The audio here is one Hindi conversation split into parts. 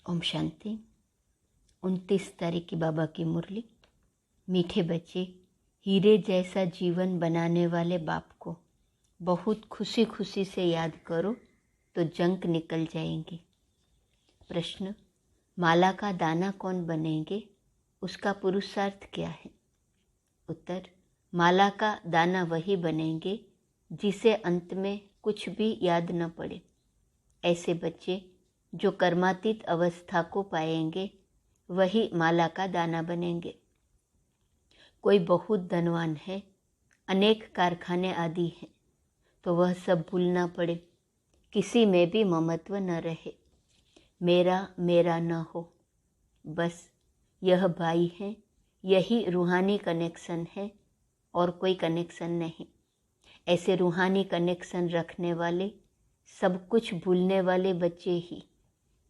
ओम शांति। 29 तारीख की बाबा की मुरली। मीठे बच्चे, हीरे जैसा जीवन बनाने वाले बाप को बहुत खुशी खुशी से याद करो तो जंक निकल जाएंगे। प्रश्न, माला का दाना कौन बनेंगे, उसका पुरुषार्थ क्या है? उत्तर, माला का दाना वही बनेंगे जिसे अंत में कुछ भी याद न पड़े। ऐसे बच्चे जो कर्मातीत अवस्था को पाएंगे वही माला का दाना बनेंगे। कोई बहुत धनवान है, अनेक कारखाने आदि हैं, तो वह सब भूलना पड़े, किसी में भी ममत्व न रहे, मेरा मेरा न हो, बस यह भाई है, यही रूहानी कनेक्शन है और कोई कनेक्शन नहीं। ऐसे रूहानी कनेक्शन रखने वाले, सब कुछ भूलने वाले बच्चे ही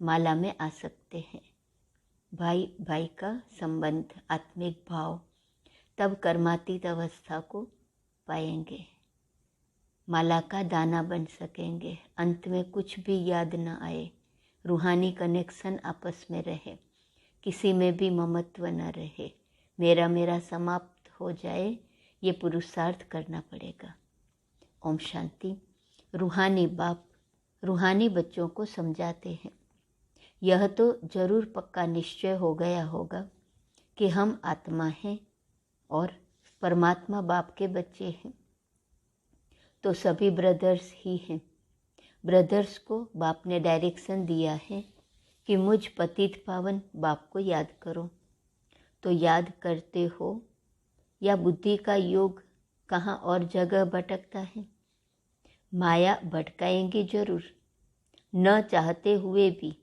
माला में आ सकते हैं। भाई भाई का संबंध, आत्मिक भाव, तब कर्मातीत अवस्था को पाएंगे, माला का दाना बन सकेंगे, अंत में कुछ भी याद न आए, रूहानी कनेक्शन आपस में रहे, किसी में भी ममत्व न रहे, मेरा मेरा समाप्त हो जाए, ये पुरुषार्थ करना पड़ेगा। ओम शांति। रूहानी बाप रूहानी बच्चों को समझाते हैं, यह तो जरूर पक्का निश्चय हो गया होगा कि हम आत्मा हैं और परमात्मा बाप के बच्चे हैं, तो सभी ब्रदर्स ही हैं। ब्रदर्स को बाप ने डायरेक्शन दिया है कि मुझ पतित पावन बाप को याद करो। तो याद करते हो या बुद्धि का योग कहाँ और जगह भटकता है? माया भटकाएंगी जरूर, न चाहते हुए भी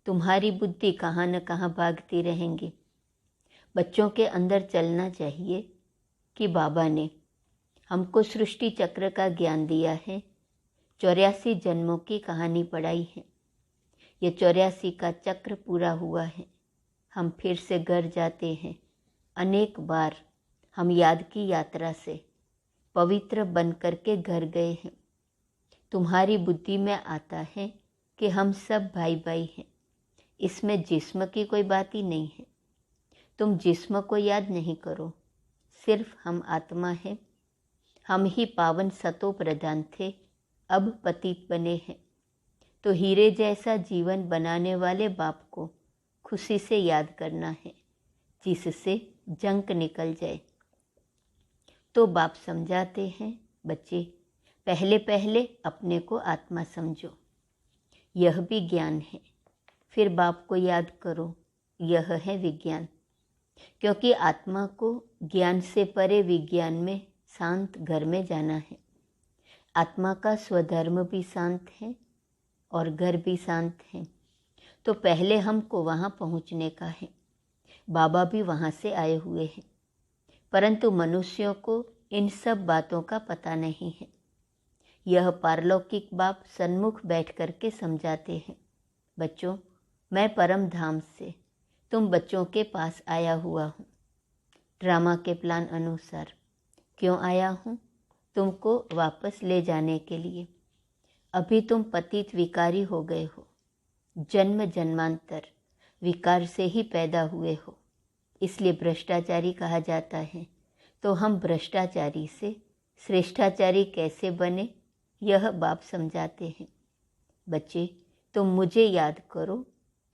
तुम्हारी बुद्धि कहाँ न कहाँ भागती रहेंगी। बच्चों के अंदर चलना चाहिए कि बाबा ने हमको सृष्टि चक्र का ज्ञान दिया है, 84 जन्मों की कहानी पढ़ाई है, ये 84 का चक्र पूरा हुआ है, हम फिर से घर जाते हैं। अनेक बार हम याद की यात्रा से पवित्र बन करके घर गए हैं। तुम्हारी बुद्धि में आता है कि हम सब भाई भाई हैं, इसमें जिस्म की कोई बात ही नहीं है। तुम जिस्म को याद नहीं करो, सिर्फ हम आत्मा हैं, हम ही पावन सतो प्रधान थे, अब पतित बने हैं। तो हीरे जैसा जीवन बनाने वाले बाप को खुशी से याद करना है, जिससे जंक निकल जाए। तो बाप समझाते हैं, बच्चे पहले पहले अपने को आत्मा समझो, यह भी ज्ञान है, फिर बाप को याद करो, यह है विज्ञान। क्योंकि आत्मा को ज्ञान से परे विज्ञान में शांत घर में जाना है। आत्मा का स्वधर्म भी शांत है और घर भी शांत है, तो पहले हमको वहाँ पहुँचने का है। बाबा भी वहाँ से आए हुए हैं, परंतु मनुष्यों को इन सब बातों का पता नहीं है। यह पारलौकिक बाप सन्मुख बैठ करके समझाते हैं, बच्चों मैं परम धाम से तुम बच्चों के पास आया हुआ हूँ। ड्रामा के प्लान अनुसार क्यों आया हूँ? तुमको वापस ले जाने के लिए। अभी तुम पतित विकारी हो गए हो, जन्म जन्मांतर विकार से ही पैदा हुए हो, इसलिए भ्रष्टाचारी कहा जाता है। तो हम भ्रष्टाचारी से श्रेष्ठाचारी कैसे बने, यह बाप समझाते हैं। बच्चे तुम मुझे याद करो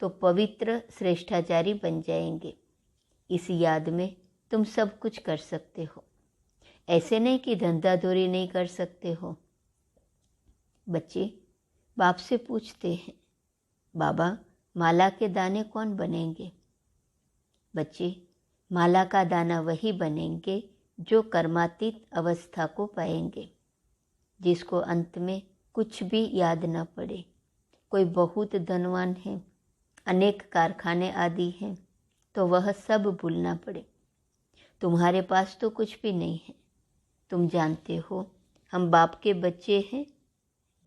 तो पवित्र श्रेष्ठाचारी बन जाएंगे। इस याद में तुम सब कुछ कर सकते हो, ऐसे नहीं कि धंधाधोरी नहीं कर सकते हो। बच्चे बाप से पूछते हैं, बाबा माला के दाने कौन बनेंगे? बच्चे माला का दाना वही बनेंगे जो कर्मातीत अवस्था को पाएंगे, जिसको अंत में कुछ भी याद न पड़े। कोई बहुत धनवान है, अनेक कारखाने आदि हैं, तो वह सब भूलना पड़े। तुम्हारे पास तो कुछ भी नहीं है, तुम जानते हो हम बाप के बच्चे हैं,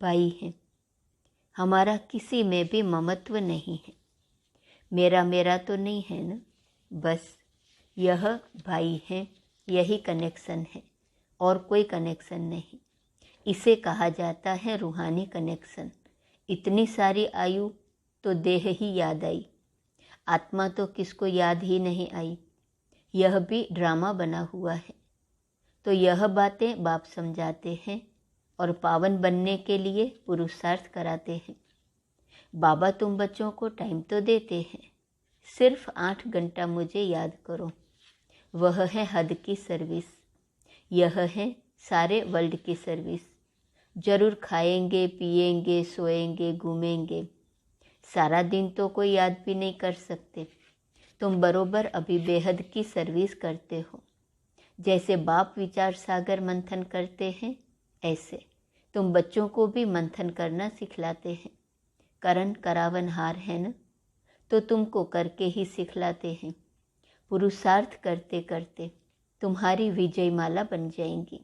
भाई हैं, हमारा किसी में भी ममत्व नहीं है, मेरा मेरा तो नहीं है ना, बस यह भाई हैं, यही कनेक्शन है और कोई कनेक्शन नहीं। इसे कहा जाता है रूहानी कनेक्शन। इतनी सारी आयु तो देह ही याद आई, आत्मा तो किसको याद ही नहीं आई। यह भी ड्रामा बना हुआ है। तो यह बातें बाप समझाते हैं और पावन बनने के लिए पुरुषार्थ कराते हैं। बाबा तुम बच्चों को टाइम तो देते हैं, सिर्फ 8 घंटा मुझे याद करो। वह है हद की सर्विस, यह है सारे वर्ल्ड की सर्विस। जरूर खाएंगे, पिएंगे, सोएंगे, घूमेंगे, सारा दिन तो कोई याद भी नहीं कर सकते। तुम बरोबर अभी बेहद की सर्विस करते हो। जैसे बाप विचार सागर मंथन करते हैं, ऐसे तुम बच्चों को भी मंथन करना सिखलाते हैं। करण करावनहार है न, तो तुमको करके ही सिखलाते हैं। पुरुषार्थ करते करते तुम्हारी विजय माला बन जाएंगी।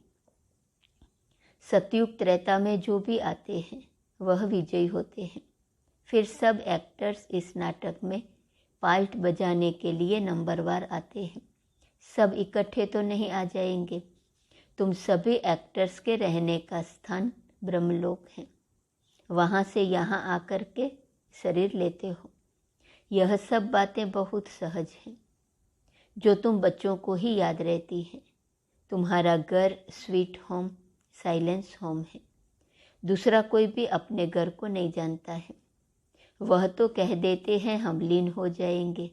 सतयुग त्रेता में जो भी आते हैं वह विजयी होते हैं। फिर सब एक्टर्स इस नाटक में पार्ट बजाने के लिए नंबरवार आते हैं। सब इकट्ठे तो नहीं आ जाएंगे। तुम सभी एक्टर्स के रहने का स्थान ब्रह्मलोक है। वहाँ से यहाँ आकर के शरीर लेते हो। यह सब बातें बहुत सहज हैं, जो तुम बच्चों को ही याद रहती है। तुम्हारा घर स्वीट होम, साइलेंस होम है। दूसरा कोई भी अपने घर को नहीं जानता है। वह तो कह देते हैं हम लीन हो जाएंगे।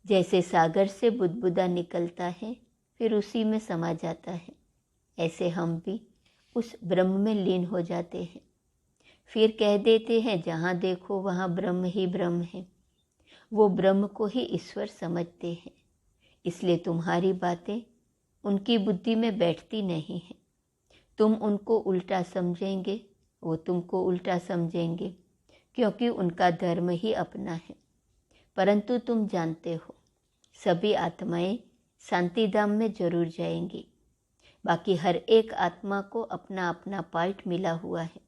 जैसे सागर से बुदबुदा निकलता है फिर उसी में समा जाता है, ऐसे हम भी उस ब्रह्म में लीन हो जाते हैं। फिर कह देते हैं जहाँ देखो वहाँ ब्रह्म ही ब्रह्म है। वो ब्रह्म को ही ईश्वर समझते हैं। इसलिए तुम्हारी बातें उनकी बुद्धि में बैठती नहीं है। तुम उनको उल्टा समझेंगे, वो तुमको उल्टा समझेंगे, क्योंकि उनका धर्म ही अपना है। परंतु तुम जानते हो सभी आत्माएं शांति धाम में जरूर जाएंगी। बाकी हर एक आत्मा को अपना अपना पार्ट मिला हुआ है।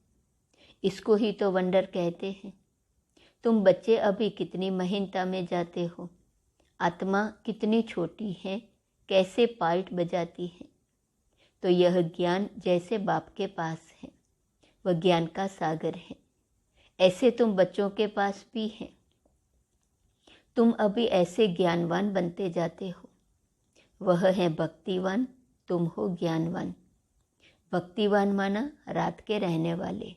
इसको ही तो वंडर कहते हैं। तुम बच्चे अभी कितनी महीनता में जाते हो। आत्मा कितनी छोटी है, कैसे पार्ट बजाती है। तो यह ज्ञान जैसे बाप के पास है, वह ज्ञान का सागर है। ऐसे तुम बच्चों के पास भी है। तुम अभी ऐसे ज्ञानवान बनते जाते हो। वह है भक्तिवान, तुम हो ज्ञानवान। भक्तिवान माना रात के रहने वाले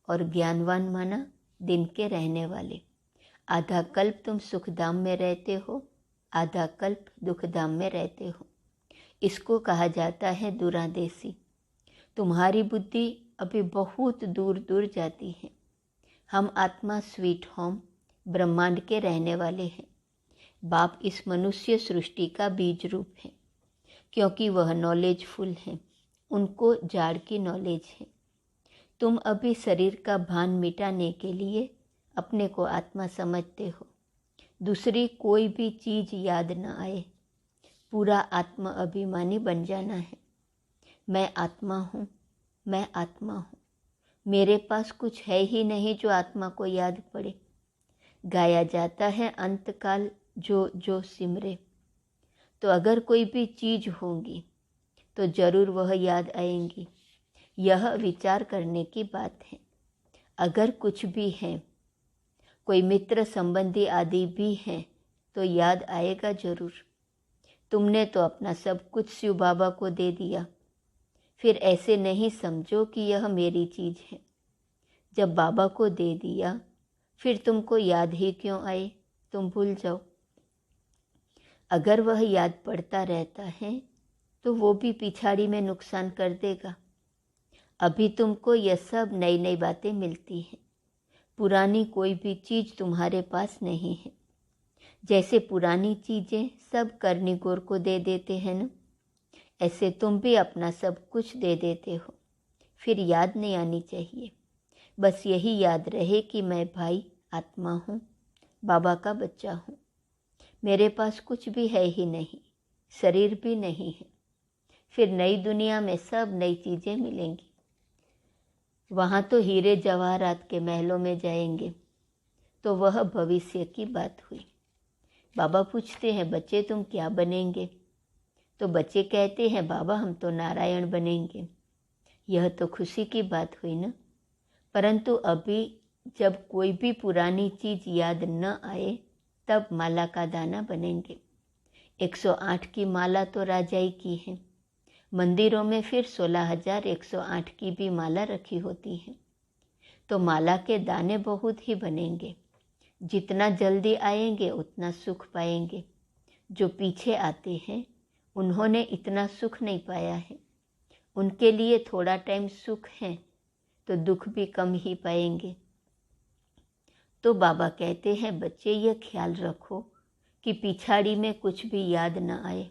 और ज्ञानवान माना दिन के रहने वाले। आधा कल्प तुम सुखधाम में रहते हो, आधा कल्प दुखधाम में रहते हो। इसको कहा जाता है दूरादेशी। तुम्हारी बुद्धि अभी बहुत दूर दूर जाती है। हम आत्मा स्वीट होम ब्रह्मांड के रहने वाले हैं। बाप इस मनुष्य सृष्टि का बीज रूप है, क्योंकि वह नॉलेजफुल है। उनको जाड़ की नॉलेज है। तुम अभी शरीर का भान मिटाने के लिए अपने को आत्मा समझते हो। दूसरी कोई भी चीज़ याद न आए। पूरा आत्मा अभिमानी बन जाना है। मैं आत्मा हूँ, मैं आत्मा हूँ। मेरे पास कुछ है ही नहीं जो आत्मा को याद पड़े। गाया जाता है अंतकाल जो जो सिमरे। तो अगर कोई भी चीज़ होगी तो जरूर वह याद आएंगी। यह विचार करने की बात है। अगर कुछ भी है, कोई मित्र संबंधी आदि भी हैं, तो याद आएगा जरूर। तुमने तो अपना सब कुछ शिव बाबा को दे दिया। फिर ऐसे नहीं समझो कि यह मेरी चीज़ है। जब बाबा को दे दिया फिर तुमको याद ही क्यों आए, तुम भूल जाओ। अगर वह याद पड़ता रहता है तो वो भी पिछाड़ी में नुकसान कर देगा। अभी तुमको यह सब नई नई बातें मिलती हैं। पुरानी कोई भी चीज़ तुम्हारे पास नहीं है। जैसे पुरानी चीज़ें सब करनीगोर को दे देते हैं न, ऐसे तुम भी अपना सब कुछ दे देते हो। फिर याद नहीं आनी चाहिए। बस यही याद रहे कि मैं भाई आत्मा हूँ, बाबा का बच्चा हूँ। मेरे पास कुछ भी है ही नहीं, शरीर भी नहीं है। फिर नई दुनिया में सब नई चीज़ें मिलेंगी। वहाँ तो हीरे जवाहरात के महलों में जाएंगे। तो वह भविष्य की बात हुई। बाबा पूछते हैं बच्चे तुम क्या बनेंगे। तो बच्चे कहते हैं बाबा हम तो नारायण बनेंगे। यह तो खुशी की बात हुई ना। परंतु अभी जब कोई भी पुरानी चीज़ याद न आए तब माला का दाना बनेंगे। 108 की माला तो राजाई की है, मंदिरों में फिर 16,108 की भी माला रखी होती है, तो माला के दाने बहुत ही बनेंगे। जितना जल्दी आएंगे उतना सुख पाएंगे। जो पीछे आते हैं उन्होंने इतना सुख नहीं पाया है, उनके लिए थोड़ा टाइम सुख है तो दुख भी कम ही पाएंगे। तो बाबा कहते हैं बच्चे ये ख्याल रखो कि पिछाड़ी में कुछ भी याद न आए।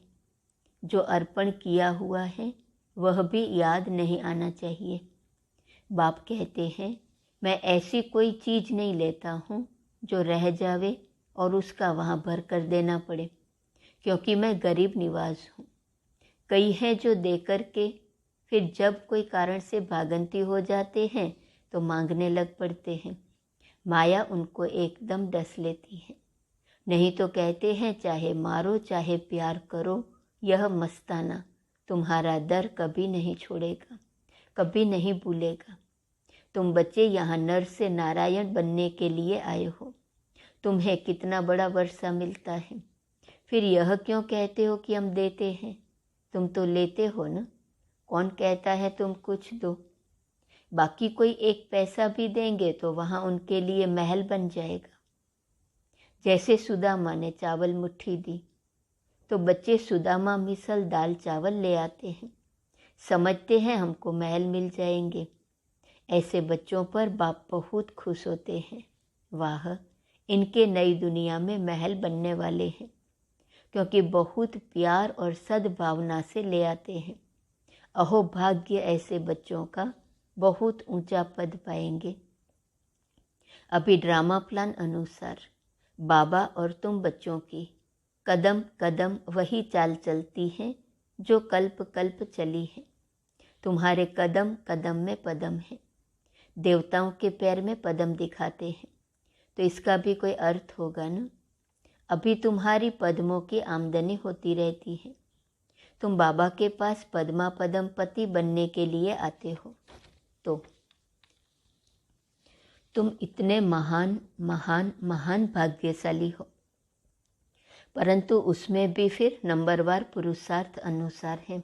जो अर्पण किया हुआ है वह भी याद नहीं आना चाहिए। बाप कहते हैं मैं ऐसी कोई चीज़ नहीं लेता हूँ जो रह जावे और उसका वहाँ भर कर देना पड़े, क्योंकि मैं गरीब निवाज हूँ। कई हैं जो दे कर के फिर जब कोई कारण से भागंती हो जाते हैं तो मांगने लग पड़ते हैं। माया उनको एकदम डस लेती है। नहीं तो कहते हैं चाहे मारो चाहे प्यार करो, यह मस्ताना तुम्हारा दर कभी नहीं छोड़ेगा, कभी नहीं भूलेगा। तुम बच्चे यहाँ नर से नारायण बनने के लिए आए हो। तुम्हें कितना बड़ा वर्षा मिलता है, फिर यह क्यों कहते हो कि हम देते हैं? तुम तो लेते हो ना। कौन कहता है तुम कुछ दो? बाकी कोई एक पैसा भी देंगे तो वहाँ उनके लिए महल बन जाएगा। जैसे सुदामा ने चावल मुट्ठी दी तो बच्चे सुदामा मिसल दाल चावल ले आते हैं, समझते हैं हमको महल मिल जाएंगे। ऐसे बच्चों पर बाप बहुत खुश होते हैं। वाह, इनके नई दुनिया में महल बनने वाले हैं, क्योंकि बहुत प्यार और सद्भावना से ले आते हैं। अहो भाग्य, ऐसे बच्चों का बहुत ऊंचा पद पाएंगे। अभी ड्रामा प्लान अनुसार बाबा और तुम बच्चों की कदम कदम वही चाल चलती है जो कल्प कल्प चली है। तुम्हारे कदम कदम में पदम है। देवताओं के पैर में पदम दिखाते हैं, तो इसका भी कोई अर्थ होगा ना। अभी तुम्हारी पद्मों की आमदनी होती रहती है। तुम बाबा के पास पद्मा पदम पति बनने के लिए आते हो, तो तुम इतने महान महान महान भाग्यशाली हो। परंतु उसमें भी फिर नंबरवार पुरुषार्थ अनुसार है।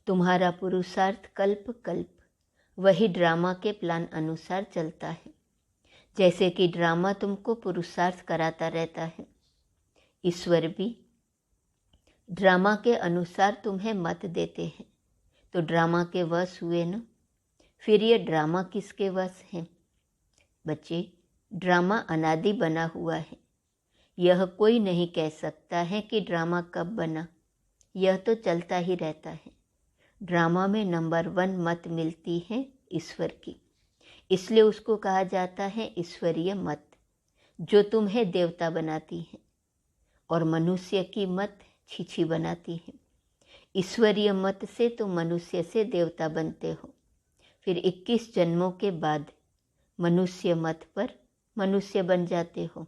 तुम्हारा पुरुषार्थ कल्प कल्प वही ड्रामा के प्लान अनुसार चलता है। जैसे कि ड्रामा तुमको पुरुषार्थ कराता रहता है, ईश्वर भी ड्रामा के अनुसार तुम्हें मत देते हैं, तो ड्रामा के वश हुए न। फिर ये ड्रामा किसके वश है? बच्चे, ड्रामा अनादि बना हुआ है। यह कोई नहीं कह सकता है कि ड्रामा कब बना, यह तो चलता ही रहता है। ड्रामा में नंबर 1 मत मिलती है ईश्वर की, इसलिए उसको कहा जाता है ईश्वरीय मत, जो तुम्हें देवता बनाती है, और मनुष्य की मत छीछी बनाती है। ईश्वरीय मत से तुम मनुष्य से देवता बनते हो, फिर 21 जन्मों के बाद मनुष्य मत पर मनुष्य बन जाते हो।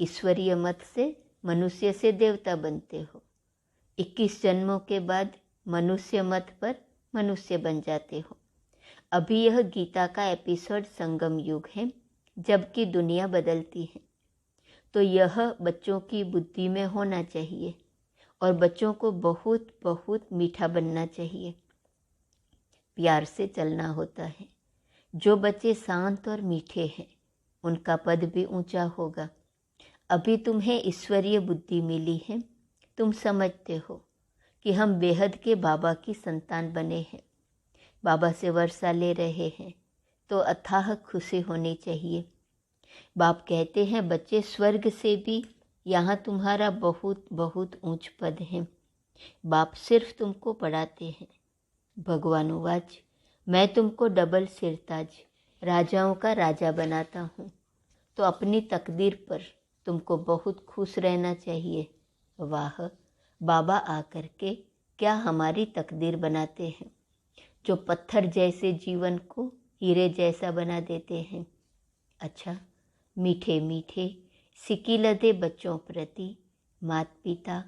ईश्वरीय मत से मनुष्य से देवता बनते हो, 21 जन्मों के बाद मनुष्य मत पर मनुष्य बन जाते हो। अभी यह गीता का एपिसोड संगम युग है, जबकि दुनिया बदलती है, तो यह बच्चों की बुद्धि में होना चाहिए और बच्चों को बहुत बहुत मीठा बनना चाहिए। प्यार से चलना होता है। जो बच्चे शांत और मीठे हैं उनका पद भी ऊंचा होगा। अभी तुम्हें ईश्वरीय बुद्धि मिली है, तुम समझते हो कि हम बेहद के बाबा की संतान बने हैं, बाबा से वर्षा ले रहे हैं, तो अथाह खुशी होनी चाहिए। बाप कहते हैं बच्चे, स्वर्ग से भी यहाँ तुम्हारा बहुत बहुत ऊंच पद है। बाप सिर्फ तुमको पढ़ाते हैं। भगवानुवाच, मैं तुमको डबल सिरताज, राजाओं का राजा बनाता हूँ, तो अपनी तकदीर पर तुमको बहुत खुश रहना चाहिए। वाह, बाबा आकर के क्या हमारी तकदीर बनाते हैं, जो पत्थर जैसे जीवन को हीरे जैसा बना देते हैं। अच्छा, मीठे मीठे सिकिलदे बच्चों प्रति माता पिता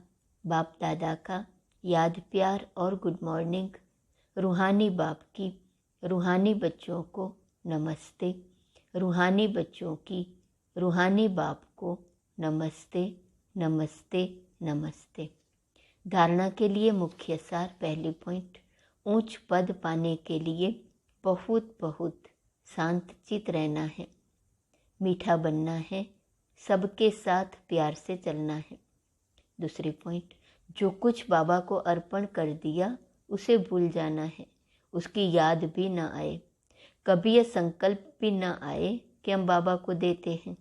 बाप दादा का याद प्यार और गुड मॉर्निंग। रूहानी बाप की रूहानी बच्चों को नमस्ते। रूहानी बच्चों की रूहानी बाप को नमस्ते नमस्ते नमस्ते। धारणा के लिए मुख्य सार। पहली पॉइंट, उच्च पद पाने के लिए बहुत बहुत शांत चित रहना है, मीठा बनना है, सबके साथ प्यार से चलना है। दूसरी पॉइंट, जो कुछ बाबा को अर्पण कर दिया उसे भूल जाना है, उसकी याद भी ना आए, कभी यह संकल्प भी ना आए कि हम बाबा को देते हैं।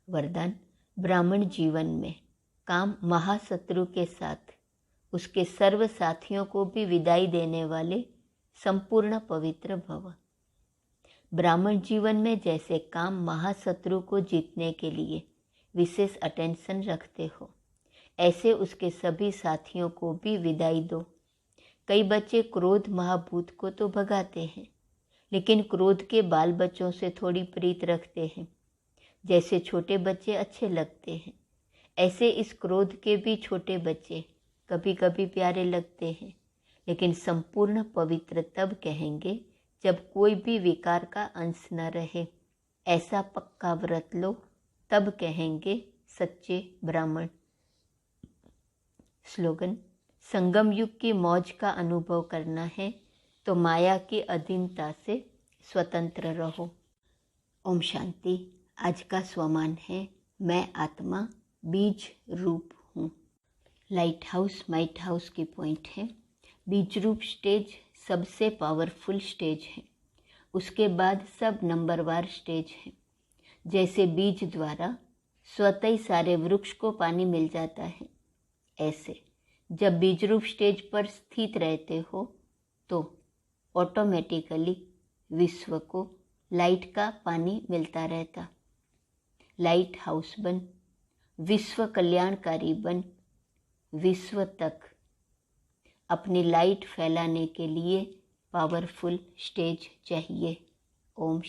वरदान, ब्राह्मण जीवन में काम महाशत्रु के साथ उसके सर्व साथियों को भी विदाई देने वाले संपूर्ण पवित्र भव। ब्राह्मण जीवन में जैसे काम महाशत्रु को जीतने के लिए विशेष अटेंशन रखते हो, ऐसे उसके सभी साथियों को भी विदाई दो। कई बच्चे क्रोध महाभूत को तो भगाते हैं, लेकिन क्रोध के बाल बच्चों से थोड़ी प्रीत रखते हैं। जैसे छोटे बच्चे अच्छे लगते हैं, ऐसे इस क्रोध के भी छोटे बच्चे कभी कभी प्यारे लगते हैं, लेकिन संपूर्ण पवित्र तब कहेंगे जब कोई भी विकार का अंश न रहे। ऐसा पक्का व्रत लो, तब कहेंगे सच्चे ब्राह्मण। स्लोगन, संगम युग की मौज का अनुभव करना है तो माया की अधीनता से स्वतंत्र रहो। ओम शांति। आज का स्वमान है, मैं आत्मा बीज रूप हूँ। लाइट हाउस माइट हाउस की पॉइंट है, बीज रूप स्टेज सबसे पावरफुल स्टेज है, उसके बाद सब नंबरवार स्टेज है। जैसे बीज द्वारा स्वतः ही सारे वृक्ष को पानी मिल जाता है, ऐसे जब बीज रूप स्टेज पर स्थित रहते हो तो ऑटोमेटिकली विश्व को लाइट का पानी मिलता रहता। लाइट हाउस बन, विश्व कल्याणकारी बन, विश्व तक अपनी लाइट फैलाने के लिए पावरफुल स्टेज चाहिए। ओम